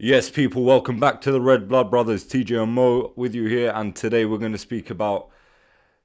Yes, people, welcome back to the Red Blood Brothers. TJ and Mo with you here, and today we're going to speak about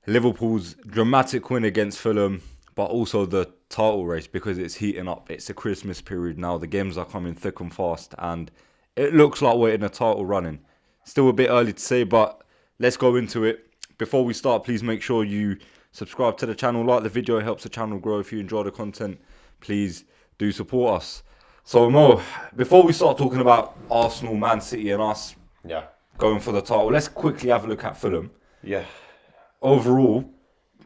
Liverpool's dramatic win against Fulham, but also the title race because it's heating up. It's the Christmas period now. The games are coming thick and fast, and it looks like we're in a title running. Still a bit early to say, but let's go into it. Before we start, please make sure you subscribe to the channel, like the video. It helps the channel grow. If you enjoy the content, please do support us. So Mo, before we start talking about Arsenal, Man City and us going for the title, let's quickly have a look at Fulham. Yeah. Overall,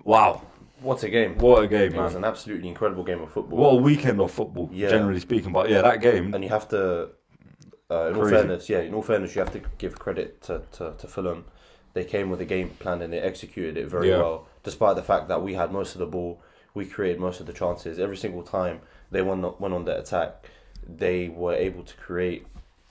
wow. What a game. What a game, man. It was an absolutely incredible game of football. What a weekend of football, generally speaking. But yeah, that game. And you have to, in all fairness, you have to give credit to Fulham. They came with a game plan and they executed it very well, despite the fact that we had most of the ball, we created most of the chances. Every single time they went on the attack, they were able to create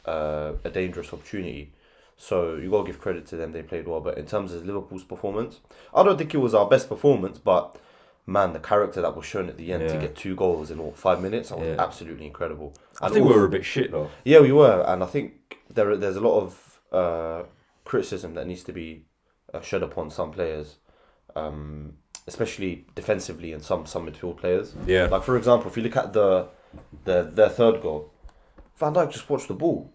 a dangerous opportunity. So you got to give credit to them. They played well. But in terms of Liverpool's performance, I don't think it was our best performance. But man, the character that was shown at the end to get 2 goals in 5 minutes, that was absolutely incredible. I think we were a bit shit though. Yeah, we were, and I think there's a lot of criticism that needs to be shed upon some players, especially defensively and some midfield players. Yeah. Like for example, if you look at their third goal, Van Dijk just watched the ball.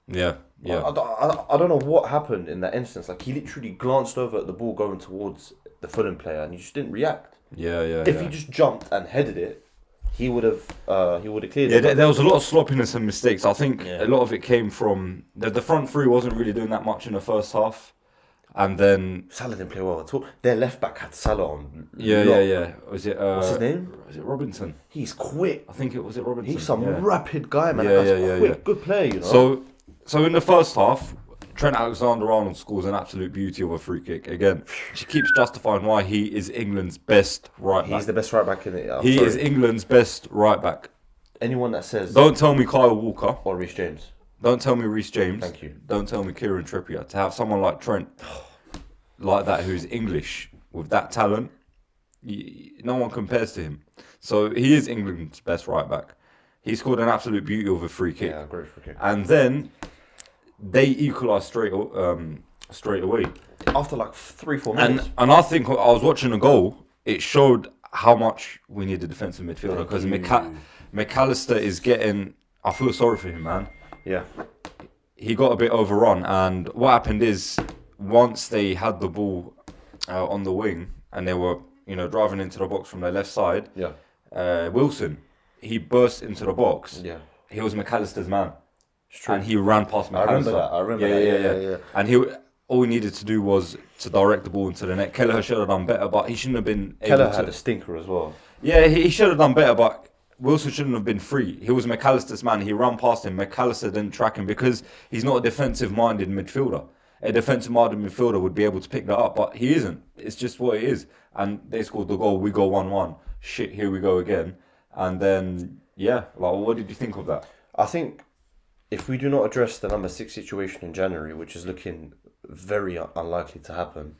Yeah. I don't know what happened in that instance. Like he literally glanced over at the ball going towards the Fulham player, and he just didn't react. If he just jumped and headed it, he would have cleared it. There was a lot of sloppiness and mistakes. I think a lot of it came from the front three wasn't really doing that much in the first half. And then Salah didn't play well at all. Their left back had Salah on. Yeah. Was it? What's his name? Was it Robinson? He's quick. I think it was Robinson. He's some rapid guy, man. Yeah, That guy's quick. yeah. Good player, you know. So in the first half, Trent Alexander-Arnold scores an absolute beauty of a free kick. Again, she keeps justifying why he is England's best right back. He's the best right back in it. He is England's best right back. Anyone that says... Don't tell me Kyle Walker. Or Reece James. Don't tell me Reece James. Thank you. Don't tell me Kieran Trippier. To have someone like Trent, like that, who's English, with that talent, no one compares to him. So he is England's best right back. He scored an absolute beauty of a free kick. Yeah, great free kick. And then they equalised straight away. After like 3-4 minutes. And I think I was watching the goal, it showed how much we need a defensive midfielder because McAllister is getting... I feel sorry for him, man. Yeah. He got a bit overrun, and what happened is once they had the ball on the wing and they were, driving into the box from their left side, Wilson, he burst into the box. Yeah. He was McAllister's man. It's true. And he ran past McAllister. I remember that. Yeah. And all we needed to do was to direct the ball into the net. Kelleher should have done better, but he shouldn't have been able Kelleher to. had a stinker as well. Yeah, he should have done better, but Wilson shouldn't have been free. He was McAllister's man. He ran past him. McAllister didn't track him because he's not a defensive-minded midfielder. A defensive-minded midfielder would be able to pick that up, but he isn't. It's just what it is. And they scored the goal. We go 1-1. Shit, here we go again. And then, what did you think of that? I think if we do not address the number 6 situation in January, which is looking very unlikely to happen,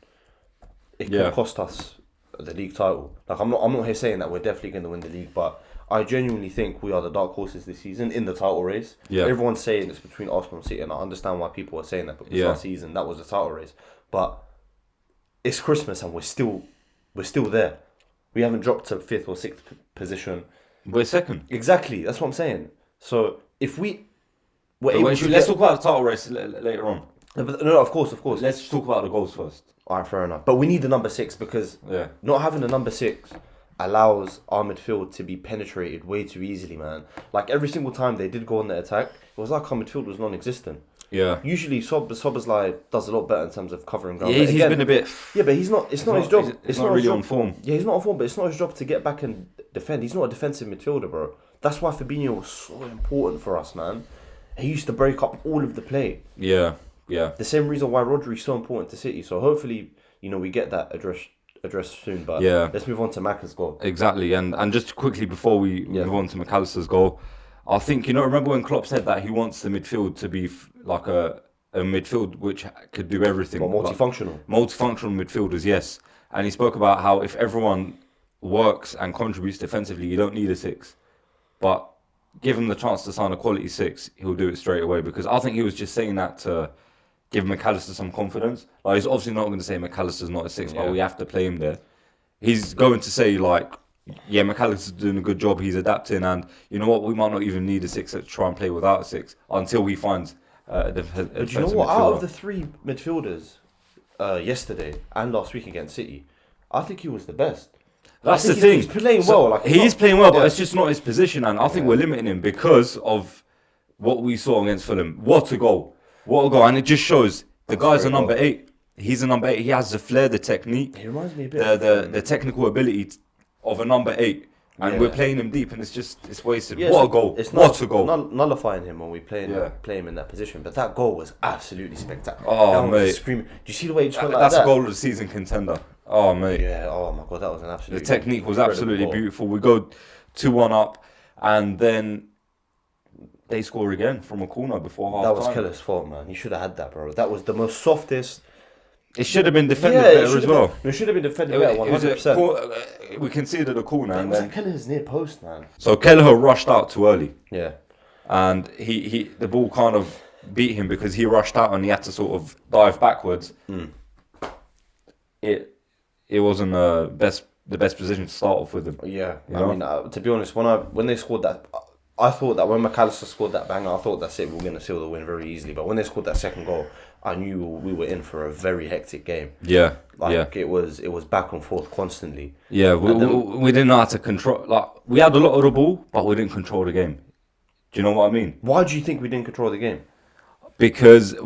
it could cost us the league title. Like I'm not here saying that we're definitely going to win the league, but I genuinely think we are the dark horses this season in the title race. Yeah. Everyone's saying it's between Arsenal and City, and I understand why people are saying that because last season that was the title race. But it's Christmas and we're still there. We haven't dropped to 5th or 6th position. We're second. Exactly, that's what I'm saying. So if we were able to let's talk about the title race later on. No, of course. Let's talk about the goals first. Alright, fair enough. But we need the number 6 because not having the number 6 allows our midfield to be penetrated way too easily, man. Like every single time they did go on the attack, it was like our midfield was non-existent. Yeah. Usually Szoboszlai does a lot better in terms of covering ground. Yeah, he's been a bit... Yeah, but he's not... It's not his job. It's not really on form. Yeah, he's not on form, but it's not his job to get back and defend. He's not a defensive midfielder, bro. That's why Fabinho was so important for us, man. He used to break up all of the play. Yeah. The same reason why Rodri's so important to City. So hopefully, we get that addressed soon. But let's move on to Macca's goal. Exactly, and just quickly before we move on to McAllister's goal, I think, remember when Klopp said that he wants the midfield to be like a midfield which could do everything. Well, multifunctional. Multifunctional midfielders, yes. And he spoke about how if everyone works and contributes defensively, you don't need a 6. But give him the chance to sign a quality 6, he'll do it straight away. Because I think he was just saying that to give McAllister some confidence. Like, he's obviously not going to say McAllister's not a 6, but we have to play him there. He's going to say, like, yeah, McAllister's doing a good job, he's adapting, and you know what, we might not even need a 6 to try and play without a 6 until he finds a defensive But you know what? Out of the midfielder. 3 midfielders yesterday and last week against City, I think he was the best. That's I the think thing. He's playing well. Like, He is playing well, but yeah. it's just not his position, and I think we're limiting him because of what we saw against Fulham. What a goal! What a goal! And it just shows the guy's a great number goal. 8. He's a number 8. He has the flair, the technique, He reminds me a bit the technical ability of a number 8. And Yeah. we're playing him deep, and it's wasted. Yeah, What a goal! It's What a goal! nullifying him when we play Yeah. him in that position. But that goal was absolutely spectacular. Oh, That was mate. just screaming. Do you see the way he just went like That's that? a goal of the season contender. Oh, mate. Yeah. Oh my god, that was an The absolute. technique was incredible absolutely goal. beautiful. We go 2-1 up, and then they score again from a corner before half That was time. Keller's fault, man. He should have had that, bro. That was the most softest. It should have been defended it better should as have well. been- It should have been defended It better, was 100%. we conceded a corner, It and was then like Keller's near post, man. so Kelleher rushed out too early, Yeah. and the ball kind of beat him because he rushed out and he had to sort of dive backwards. It wasn't the best position to start off with him. Yeah, You I know? mean, to be honest, when they scored that, I thought that when McAllister scored that banger, I thought that's it. We were going to seal the win very easily. But when they scored that second goal, I knew we were in for a very hectic game. Yeah, Like it was back and forth constantly. yeah. We didn't know how to control. Like, we had a lot of the ball, but we didn't control the game. Do you know what I mean? Why do you think we didn't control the game? Because they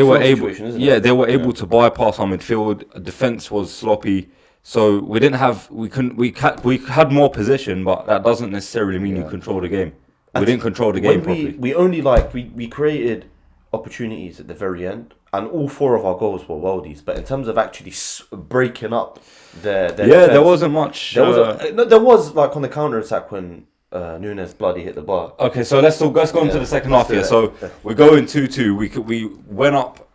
were midfield able, situation, isn't yeah, it? they were able to bypass our midfield. Defense was sloppy, so we had more possession, but that doesn't necessarily mean you control the game. We didn't control the game properly. We only we created opportunities at the very end, and all 4 of our goals were worldies. But in terms of actually breaking up their Yeah, defense, there wasn't much. there was like on the counter attack when Nunes bloody hit the bar. Okay, so let's go into the second half here. do So that. we're going 2-2. We went up,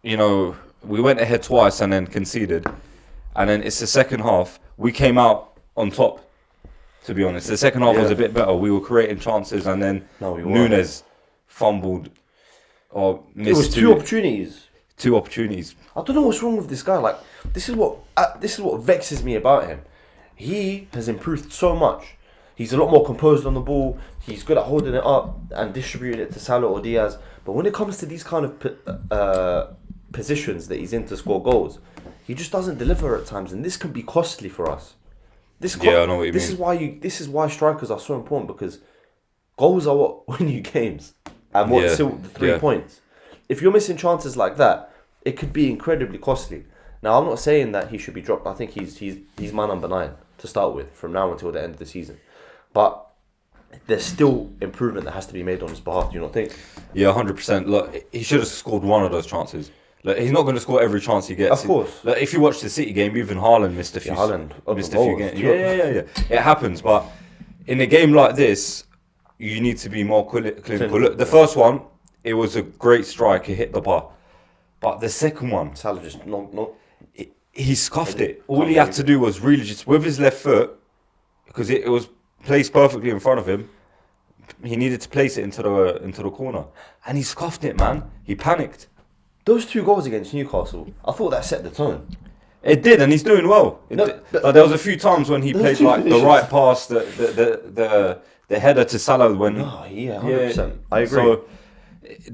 we went ahead twice and then conceded, and then it's the second half. We came out on top. To be honest, the second half was a bit better. We were creating chances, and then No, we weren't. Nunes fumbled or It was missed 2 opportunities. two opportunities. I don't know what's wrong with this guy. Like, this is what vexes me about him. He has improved so much. He's a lot more composed on the ball. He's good at holding it up and distributing it to Salah or Diaz. But when it comes to these kind of positions that he's in to score goals, he just doesn't deliver at times, and this can be costly for us. Yeah, I know what you this mean. This is why strikers are so important, because goals are what win you games and what seal the 3 points. If you're missing chances like that, it could be incredibly costly. Now, I'm not saying that he should be dropped. I think he's my number 9 to start with from now until the end of the season. But there's still improvement that has to be made on his behalf. Do you not think? Yeah, 100%. Look, he should have scored one of those chances. Look, he's not going to score every chance he gets. Of course. Look, if you watch the City game, even Haaland missed a few. Haaland missed open a few goals. games. Yeah. It happens, but in a game like this, you need to be more clinical. Look, the first one, it was a great strike. He hit the bar, but the second one, Salah just he scuffed it. All he had to do was really just with his left foot, because it was placed perfectly in front of him. He needed to place it into the corner, and he scuffed it, man. He panicked. Those 2 goals against Newcastle, I thought that set the tone. It did, and he's doing well. Like, there was a few times when he played two like the finishes. right pass, the header to Salah when. Oh yeah, 100%. I agree. So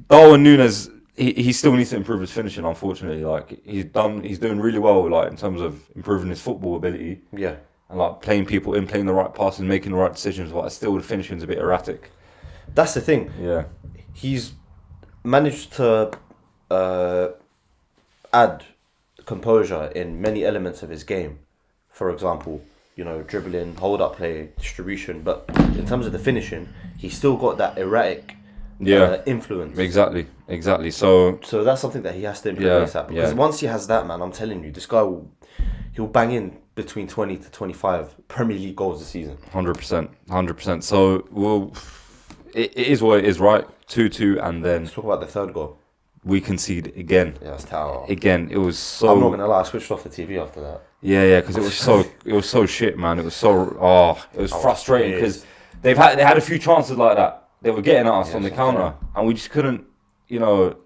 Darwin Núñez, he still needs to improve his finishing. Unfortunately, like he's doing really well, like in terms of improving his football ability. Yeah. And like playing people in, playing the right passes, making the right decisions, but still the finishing's a bit erratic. That's the thing. Yeah. He's managed to add composure in many elements of his game. For example, dribbling, hold up play, distribution. But in terms of the finishing, he's still got that erratic influence. Exactly. So that's something that he has to improve ASAP. Because once he has that, man, I'm telling you, this guy he'll bang in between 20 to 25 Premier League goals this season. 100%. So it is what it is, right? 2-2, and then Let's talk about the third goal. we concede again. Yeah, it's terrible. Again, it was so. I'm not gonna lie, I switched off the TV after that. Yeah, because it was so shit, man. It was so it was frustrating because they had a few chances like that. They were getting at us on the that's what I'm counter, and we just couldn't, you know.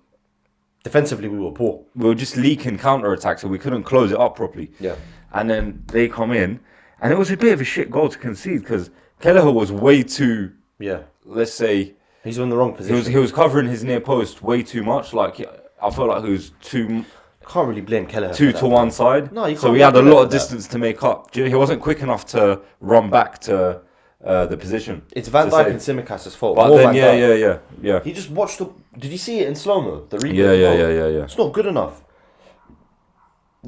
Defensively, we were poor. We were just leaking counter attacks, so we couldn't close it up properly. Yeah. And then they come in, and it was a bit of a shit goal to concede because Kelleher was way too. Yeah. Let's say he's in the wrong position. He was covering his near post way too much. Like I felt like he was too. Can't really blame Kelleher. Too to one side. No, you can't. So we had a lot of distance to make up. He wasn't quick enough to run back to the position. It's Van Dijk and Tsimikas' fault. But then, yeah. He just watched the. Did you see it in slow mo? The replay. Yeah. It's not good enough.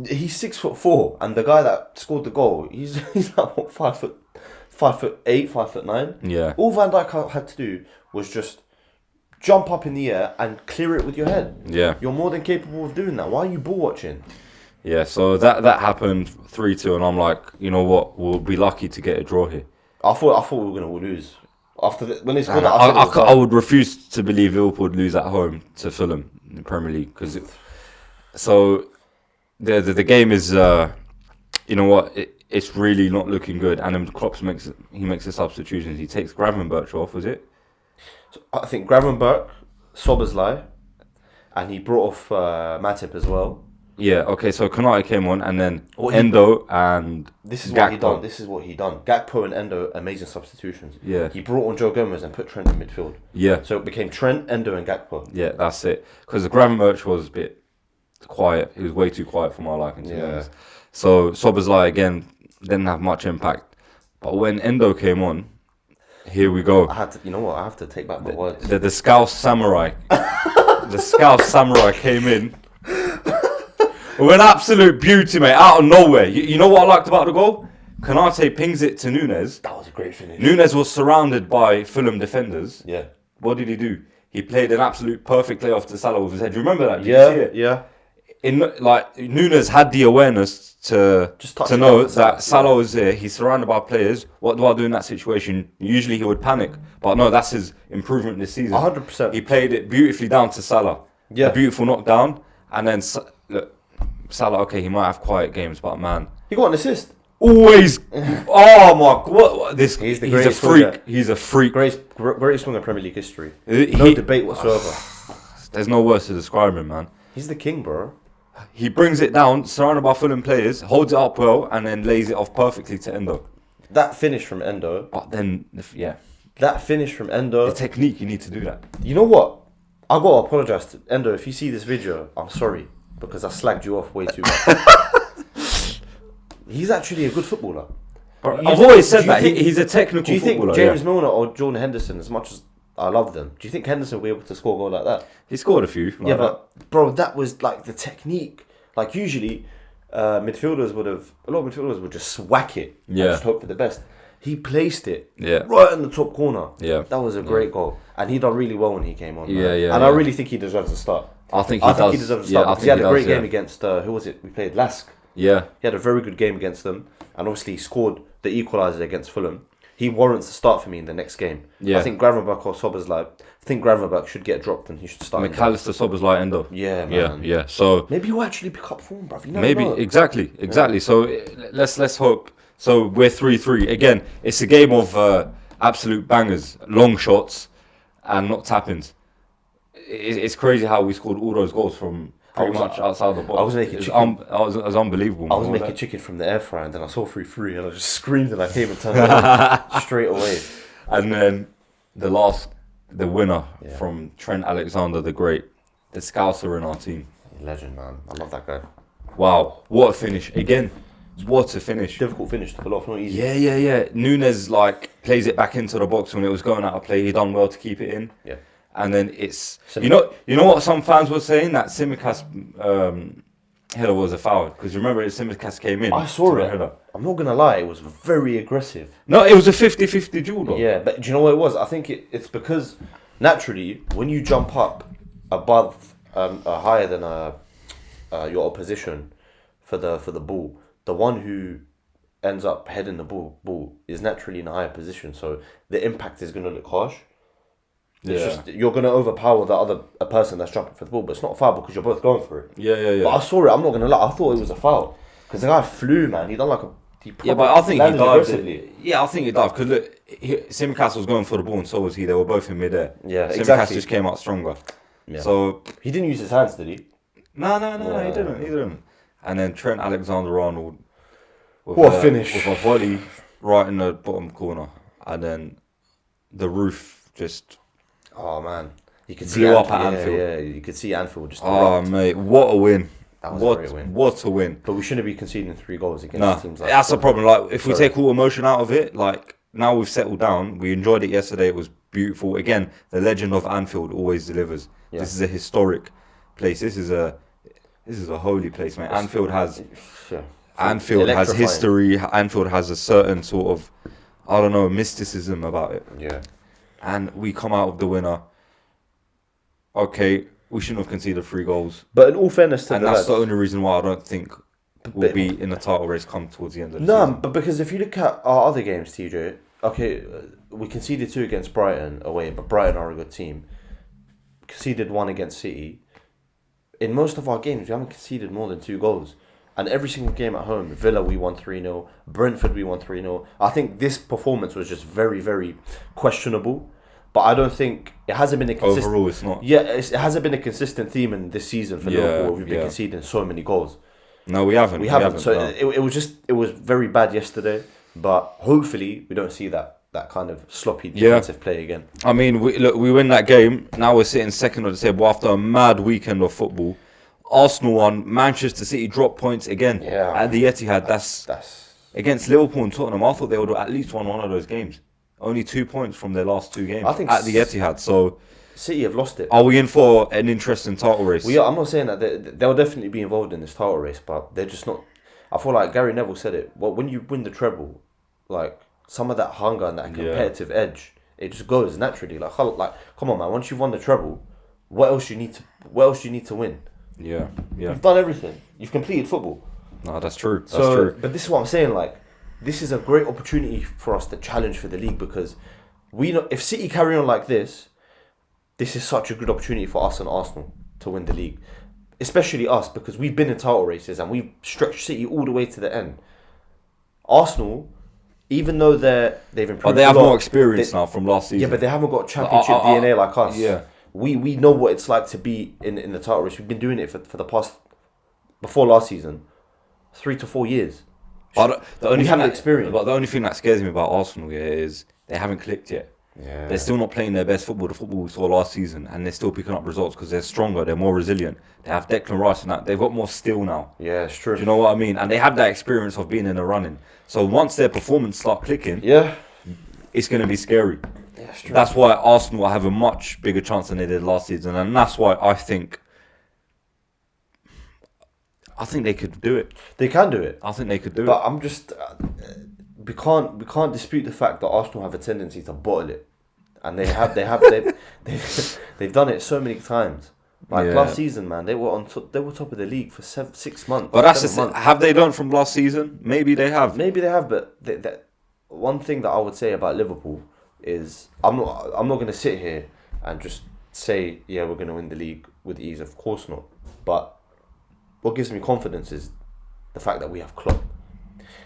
He's 6'4", and the guy that scored the goal, he's like what, 5'8", 5'9". Yeah. All Van Dijk had to do was just jump up in the air and clear it with your head. Yeah. You're more than capable of doing that. Why are you ball watching? Yeah, so that happened 3-2, and I'm like, you know what? We'll be lucky to get a draw here. I thought we were going to lose. When they scored I would refuse to believe Liverpool would lose at home to Fulham in the Premier League. So the game is, you know what? It's really not looking good. And then Klopp makes the substitutions. He takes Gravenberch off, was it? So I think Gravenberch, Szoboszlai, and he brought off Matip as well. Yeah, okay, so Konate came on, and then Endo and This is Gakpo. what he done. Gakpo and Endo, amazing substitutions. Yeah. He brought on Joe Gomez and put Trent in midfield. Yeah. So it became Trent, Endo and Gakpo. Yeah, that's it. Because the Gravenberch was a bit quiet. He was way too quiet for my liking, to be honest. So Szoboszlai, again, didn't have much impact. But when Endo came on, here we go. I have to take back my words. The Scouse Samurai. The Scouse Samurai came in. With an absolute beauty, mate, out of nowhere. You know what I liked about the goal? Konate pings it to Nunes. That was a great finish. Nunes was surrounded by Fulham defenders. Yeah. What did he do? He played an absolute perfect play off to Salah with his head. Do you remember that? Did Yeah, you see it? yeah. Nunes had the awareness to know that Salah was there. He's surrounded by players. What do I do in that situation? Usually he would panic, but no, that's his improvement this season. 100%. He played it beautifully down to Salah. Yeah. A beautiful knockdown, and then look, Salah. Okay, he might have quiet games, but man, He got an assist. always. Oh my God! He's a greatest freak. winger. He's a freak. Greatest winger in Premier League history. No debate whatsoever. There's no words to describe him, man. He's the king, bro. He brings it down, surrounded by Fulham players, holds it up well, and then lays it off perfectly to Endo. That finish from Endo. But then, That finish from Endo. the technique, you need to do that. You know what? I got to apologise to Endo. If you see this video, I'm sorry. Because I slagged you off way too much. He's actually a good footballer. I've always said that. He's a technical footballer. Do you footballer. think James Milner or Jordan Henderson, as much as I love them, do you think Henderson will be able to score a goal like that? He scored a few. But bro, that was like the technique. Like usually, a lot of midfielders would just whack it and just hope for the best. He placed it right in the top corner. Yeah. That was a great goal. And he done really well when he came on. Yeah. And I really think he deserves to start. I think he deserves to start because he had a great game against, who was it? We played Lask. Yeah. He had a very good game against them. And obviously he scored the equaliser against Fulham. He warrants to start for me in the next game. Yeah. I think Gravenberch or Szoboszlai, Gravenberch should get dropped and he should start. McAllister, Szoboszlai, Endo. Yeah, man. Yeah. So maybe he'll actually pick up form, bruv. You never maybe know. exactly. Yeah. So let's hope. So we're 3-3 again. It's a game of absolute bangers, long shots, and not tap-ins. It's crazy how we scored all those goals from pretty much outside the box. I was making chicken. It was unbelievable. I was making chicken from the air fryer, and then I saw 3-3, and I just screamed, and I came and turned around straight away. And then the winner from Trent Alexander the Great, the Scouser in our team. Legend, man. I love that guy. Wow, what a finish again! What a finish! Difficult finish to pull off, not easy. Yeah. Nunes plays it back into the box when it was going out of play. He done well to keep it in. Yeah. And then it's you know what some fans were saying, that Tsimikas header was a foul, because remember Tsimikas came in. I saw it. Header. I'm not gonna lie, it was very aggressive. No, it was a 50-50 duel though. Yeah, but do you know what it was? I think it's because naturally when you jump up above higher than your opposition for the ball, the one who ends up heading the ball is naturally in a higher position, so the impact is gonna look harsh. It's just you're gonna overpower a person that's jumping for the ball, but it's not a foul because you're both going for it. Yeah. But I saw it. I'm not gonna lie. I thought it was a foul because the guy flew, man. He done like Yeah, but I think he landed dived. aggressively. Yeah, I think he dived because look, Simicast was going for the ball and so was he. They were both in midair. Yeah, Simicast exactly. just came out stronger. Yeah. So he didn't use his hands, did he? no, he didn't. And then Trent Alexander-Arnold with What a finish. with a volley right in the bottom corner, and then the roof just. Oh man, you could Blew see up at Anfield. Yeah, you could see Anfield just. Oh erupt. mate, what a win! That was a great win. What a win! But we shouldn't be conceding 3 goals against No, teams like that's the problem. Like, if we Sorry. take all emotion out of it, like now we've settled down. We enjoyed it yesterday. It was beautiful. Again, the legend of Anfield always delivers. Yeah. This is a historic place. This is a holy place, man. Anfield has Electrifying. history. Anfield has a certain sort of, I don't know, mysticism about it. Yeah. And we come out of the winner. Okay, we shouldn't have conceded 3 goals. But in all fairness to And the that's lads, the only reason why I don't think we'll be in the title race come towards the end of the no, season. but because if you look at our other games, TJ, okay, we conceded 2 against Brighton away, but Brighton are a good team. Conceded 1 against City. In most of our games, we haven't conceded more than 2 goals. And every single game at home, Villa we won 3-0, Brentford we won 3-0. I think this performance was just very, very questionable. But I don't think it hasn't been a consistent. Overall, it's not. Yeah, it hasn't been a consistent theme in this season for Liverpool. We've been conceding so many goals. No, we haven't. We haven't. So no. it was very bad yesterday. But hopefully we don't see that kind of sloppy defensive play again. I mean, we win that game. Now we're sitting second on the table after a mad weekend of football. Arsenal won. Manchester City dropped points again at the Etihad. That's against Liverpool and Tottenham. I thought they would have at least won one of those games. Only 2 points from their last 2 games I think at the Etihad. So City have lost it. are we in for an interesting title race? I'm not saying that they'll definitely be involved in this title race, but they're just not. I feel like Gary Neville said it. Well, when you win the treble, like some of that hunger and that competitive edge, it just goes naturally. Like come on, man. Once you've won the treble, what else you need to win? Yeah. You've done everything. You've completed football. No, that's true. That's true. But this is what I'm saying. Like, this is a great opportunity for us to challenge for the league because we know if City carry on like this is such a good opportunity for us and Arsenal to win the league, especially us because we've been in title races and we've stretched City all the way to the end. Arsenal, even though they've improved, But they have more experience now from last season. Yeah, but they haven't got championship DNA like us. Yeah. We know what it's like to be in the title race. We've been doing it for the past, before last season, 3 to 4 years. But the only have the experience. But the only thing that scares me about Arsenal is they haven't clicked yet. Yeah. They're still not playing their best football, the football we saw last season, and they're still picking up results because they're stronger, they're more resilient. They have Declan Rice and that. They've got more steel now. Yeah, it's true. Do you know what I mean? And they have that experience of being in the running. So once their performance start clicking, it's going to be scary. Yeah, it's true. That's why Arsenal have a much bigger chance than they did last season, and that's why I think they could do it. They can do it. I think they could do But it. I'm just we can't dispute the fact that Arsenal have a tendency to bottle it, and they've done it so many times. Like last season, man, they were top of the league for 6 months. But that's 7 months. have they learned from last season? Maybe they have. Maybe they have, but one thing that I would say about Liverpool is I'm not going to sit here and just say we're going to win the league with ease. Of course not. But what gives me confidence is the fact that we have Klopp.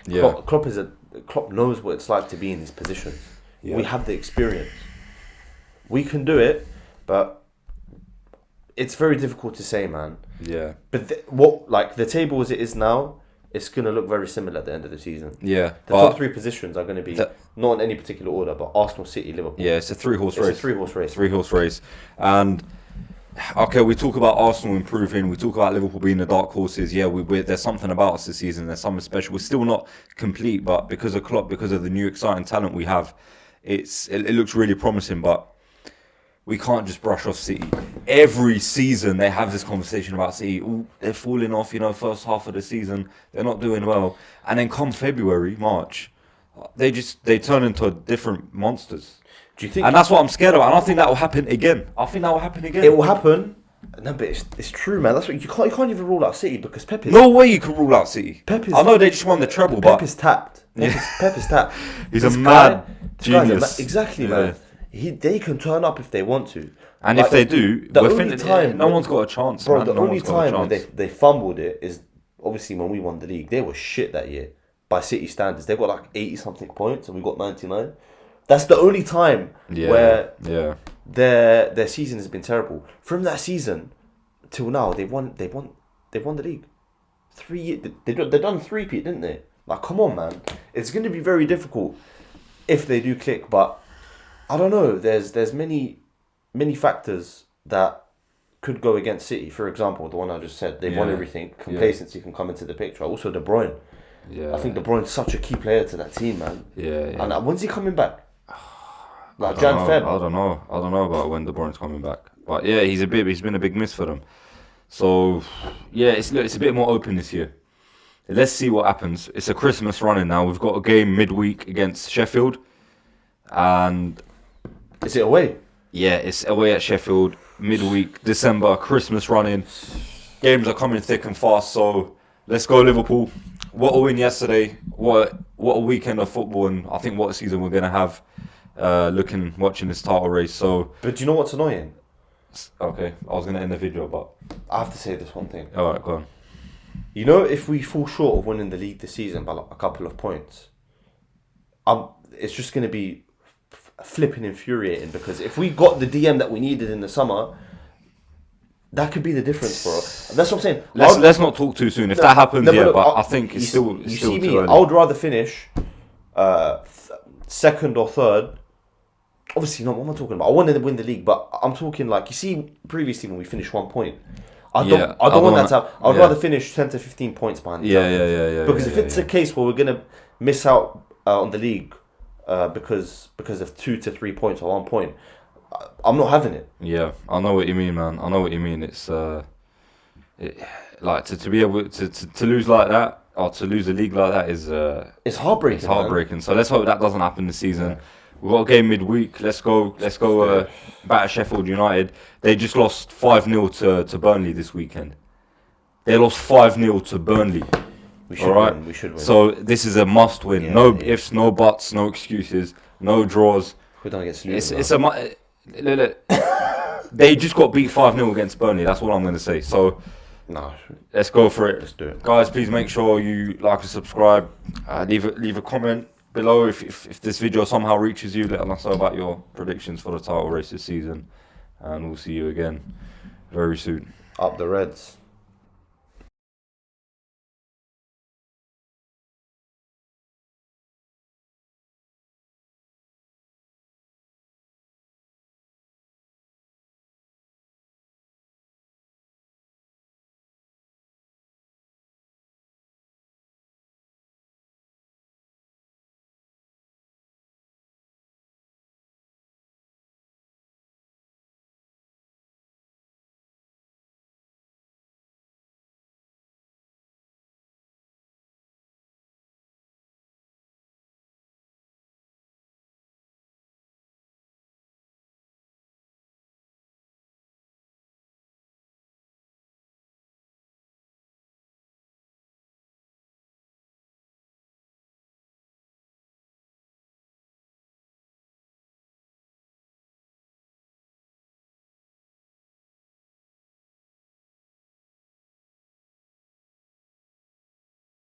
Yeah. Klopp knows what it's like to be in these positions. Yeah. We have the experience. We can do it, but it's very difficult to say, man. Yeah. But the table as it is now, it's going to look very similar at the end of the season. Yeah. The top 3 positions are going to be not in any particular order, but Arsenal, City, Liverpool. Yeah, it's a 3-horse race. It's a 3-horse race. 3-horse race. And okay, we talk about Arsenal improving. We talk about Liverpool being the dark horses. Yeah, there's something about us this season. There's something special. We're still not complete, but because of Klopp, because of the new exciting talent we have, it looks really promising. But we can't just brush off City. Every season they have this conversation about City. Ooh, they're falling off, first half of the season. They're not doing well. And then come February, March, they turn into different monsters. Do you think? And that's what I'm scared of. And I think that will happen again. It will happen. No, but it's true, man. That's what you can't even rule out City because Pep is. No way you can rule out City. I know they just won the treble, Pep but is tapped. Pep is tapped. He's a mad genius. Exactly, man. They can turn up if they want to. And if they do, no one's got a chance. Bro, man. the only time when they fumbled it is obviously when we won the league. They were shit that year. by City standards. They've got like 80 something points, and we got 99. That's the only time where their season has been terrible. From that season till now, they won the league. They've done three-peat, didn't they? Like, come on, man. It's going to be very difficult if they do click, but I don't know. There's many factors that could go against City. For example, the one I just said, they've won everything. Complacency can come into the picture. Also, De Bruyne. Yeah. I think De Bruyne's such a key player to that team, man. Yeah. And when's he coming back? Like Feb? I don't know about when De Bruyne's coming back. But yeah, he's been a big miss for them. So yeah, it's a bit more open this year. Let's see what happens. It's a Christmas running now. We've got a game midweek against Sheffield, and is it away? Yeah, it's away at Sheffield midweek, December, Christmas running. Games are coming thick and fast. So let's go Liverpool. What a win yesterday. What a weekend of football, and I think what a season we're gonna have. Watching this title race. So, but do you know what's annoying? Okay, I was gonna end the video, but I have to say this one thing. All right, go on. You know, if we fall short of winning the league this season by like a couple of points, it's just going to be flipping infuriating, because if we got the DM that we needed in the summer, that could be the difference for us. That's what I'm saying. Let's not talk too soon. If that happens, but I think it's still too early. I would rather finish second or third. Obviously, not what am I talking about? I wanted to win the league, but I'm talking like, you see, previously when we finished 1 point, I don't want that to happen. I'd rather finish 10 to 15 points behind. Yeah. Because if it's a case where we're gonna miss out on the league because of 2 to 3 points or 1 point, I'm not having it. Yeah, I know what you mean, man. I know what you mean. It's like to be able to lose like that, or to lose a league like that is it's heartbreaking. It's heartbreaking. Man. So let's hope that doesn't happen this season. Yeah. We've got a game midweek. Let's go back at Sheffield United. They just lost 5-0 to Burnley this weekend. They lost 5-0 to Burnley. We should win. So this is a must win. Yeah, no ifs, no buts, no excuses, no draws. We don't get snooze. They just got beat 5-0 against Burnley. That's what I'm going to say. So let's go for it. Let's do it. Guys, please make sure you like and subscribe. Leave a comment below if this video somehow reaches you. Let us know about your predictions for the title race this season, and we'll see you again very soon. Up the Reds.